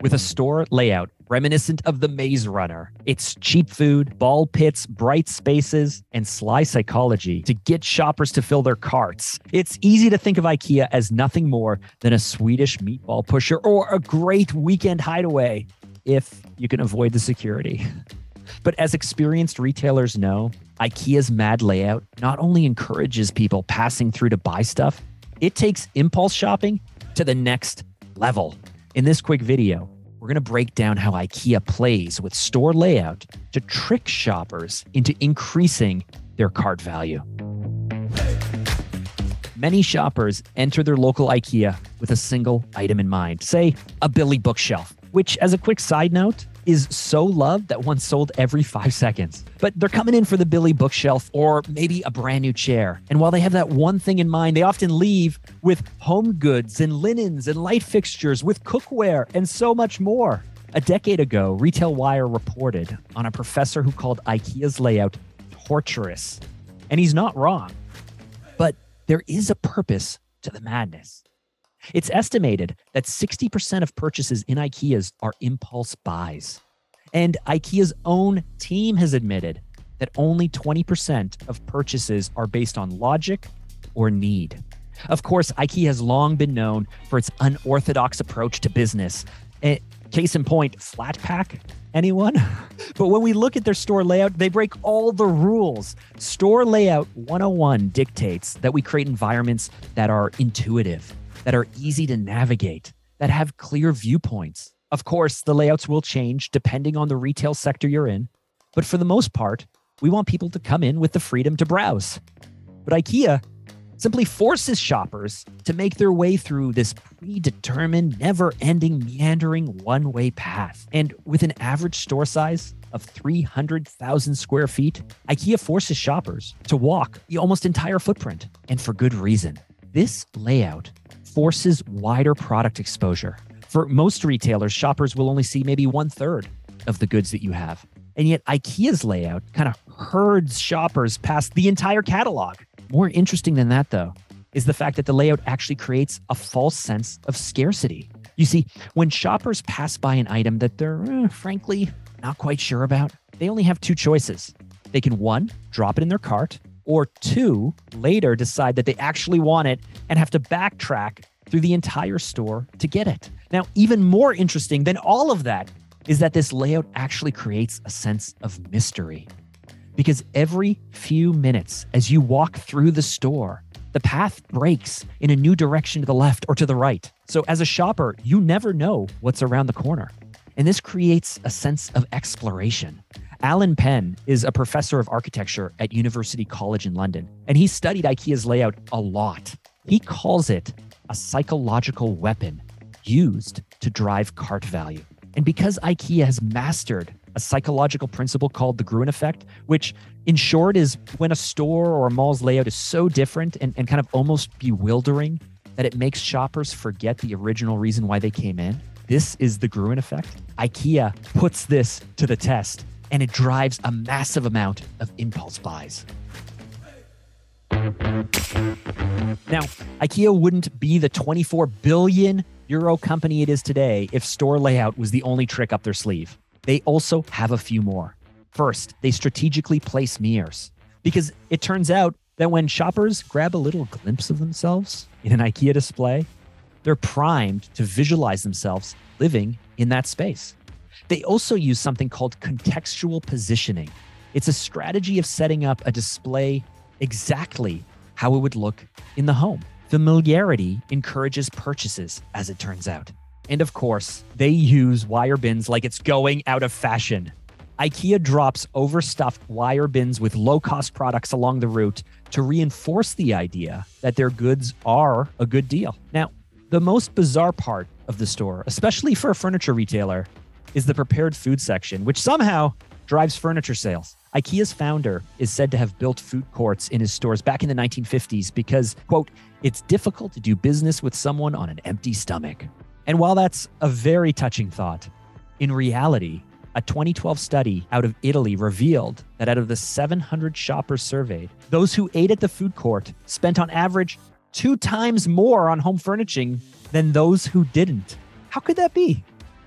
with a store layout reminiscent of the Maze Runner. It's cheap food, ball pits, bright spaces, and sly psychology to get shoppers to fill their carts. It's easy to think of IKEA as nothing more than a Swedish meatball pusher or a great weekend hideaway, if you can avoid the security. But as experienced retailers know, IKEA's mad layout not only encourages people passing through to buy stuff, it takes impulse shopping to the next level. In this quick video, we're going to break down how IKEA plays with store layout to trick shoppers into increasing their cart value. Many shoppers enter their local IKEA with a single item in mind, say a Billy bookshelf, which, as a quick side note, is so loved that one sold every 5 seconds. But they're coming in for the Billy bookshelf or maybe a brand new chair. And while they have that one thing in mind, they often leave with home goods and linens and light fixtures, with cookware and so much more. A decade ago, Retail Wire reported on a professor who called IKEA's layout torturous. And he's not wrong. But there is a purpose to the madness. It's estimated that 60% of purchases in IKEAs are impulse buys. And IKEA's own team has admitted that only 20% of purchases are based on logic or need. Of course, IKEA has long been known for its unorthodox approach to business. Case in point, flat pack, anyone? But when we look at their store layout, they break all the rules. Store layout 101 dictates that we create environments that are intuitive, that are easy to navigate, that have clear viewpoints. Of course, the layouts will change depending on the retail sector you're in, but for the most part, we want people to come in with the freedom to browse. But IKEA simply forces shoppers to make their way through this predetermined, never-ending, meandering one-way path. And with an average store size of 300,000 square feet, IKEA forces shoppers to walk the almost entire footprint, and for good reason. This layout forces wider product exposure. For most retailers, shoppers will only see maybe 1/3 of the goods that you have. And yet IKEA's layout kind of herds shoppers past the entire catalog. More interesting than that, though, is the fact that the layout actually creates a false sense of scarcity. You see, when shoppers pass by an item that they're, frankly, not quite sure about, they only have two choices. They can, one, drop it in their cart, or two, later decide that they actually want it and have to backtrack through the entire store to get it. Now, even more interesting than all of that is that this layout actually creates a sense of mystery. Because every few minutes as you walk through the store, the path breaks in a new direction to the left or to the right. So as a shopper, you never know what's around the corner. And this creates a sense of exploration. Alan Penn is a professor of architecture at University College in London, and he studied IKEA's layout a lot. He calls it a psychological weapon used to drive cart value. And because IKEA has mastered a psychological principle called the Gruen effect, which in short is when a store or a mall's layout is so different and kind of almost bewildering that it makes shoppers forget the original reason why they came in. This is the Gruen effect. IKEA puts this to the test, and it drives a massive amount of impulse buys. Now, IKEA wouldn't be the 24 billion euro company it is today if store layout was the only trick up their sleeve. They also have a few more. First, they strategically place mirrors, because it turns out that when shoppers grab a little glimpse of themselves in an IKEA display, they're primed to visualize themselves living in that space. They also use something called contextual positioning. It's a strategy of setting up a display exactly how it would look in the home. Familiarity encourages purchases, as it turns out. And of course, they use wire bins like it's going out of fashion. IKEA drops overstuffed wire bins with low-cost products along the route to reinforce the idea that their goods are a good deal. Now, the most bizarre part of the store, especially for a furniture retailer, is the prepared food section, which somehow drives furniture sales. IKEA's founder is said to have built food courts in his stores back in the 1950s because, quote, it's difficult to do business with someone on an empty stomach. And while that's a very touching thought, in reality, a 2012 study out of Italy revealed that out of the 700 shoppers surveyed, those who ate at the food court spent on average 2 times more on home furnishing than those who didn't. How could that be?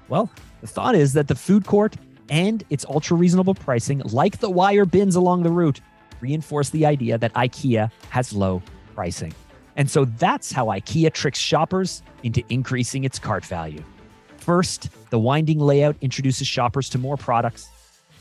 Well, the thought is that the food court and its ultra reasonable pricing, like the wire bins along the route, reinforce the idea that IKEA has low pricing. And so that's how IKEA tricks shoppers into increasing its cart value. First, the winding layout introduces shoppers to more products.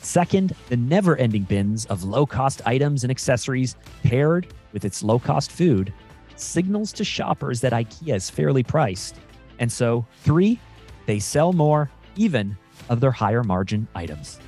Second, the never-ending bins of low-cost items and accessories paired with its low-cost food signals to shoppers that IKEA is fairly priced. And so, three, they sell more, even of their higher margin items.